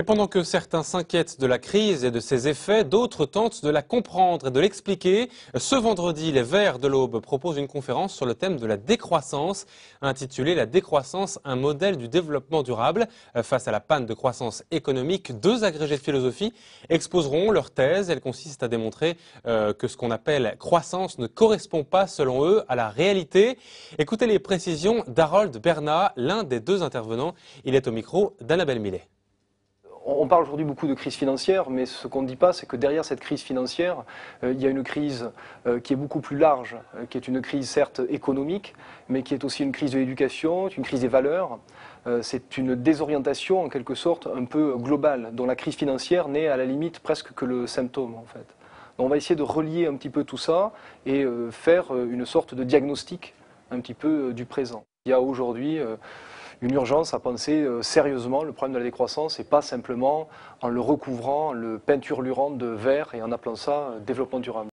Et pendant que certains s'inquiètent de la crise et de ses effets, d'autres tentent de la comprendre et de l'expliquer. Ce vendredi, les Verts de l'Aube proposent une conférence sur le thème de la décroissance, intitulée La décroissance, un modèle du développement durable. Face à la panne de croissance économique, deux agrégés de philosophie exposeront leur thèse. Elle consiste à démontrer que ce qu'on appelle croissance ne correspond pas, selon eux, à la réalité. Écoutez les précisions d'Harold Bernat, l'un des deux intervenants. Il est au micro d'Annabelle Millet. On parle aujourd'hui beaucoup de crise financière, mais ce qu'on ne dit pas, c'est que derrière cette crise financière, il y a une crise qui est beaucoup plus large, qui est une crise certes économique, mais qui est aussi une crise de l'éducation, une crise des valeurs. C'est une désorientation en quelque sorte un peu globale, dont la crise financière n'est à la limite presque que le symptôme en fait. Donc on va essayer de relier un petit peu tout ça et faire une sorte de diagnostic un petit peu du présent. Il y a aujourd'hui une urgence à penser sérieusement le problème de la décroissance et pas simplement en le recouvrant, en le peinturlurant de vert et en appelant ça développement durable.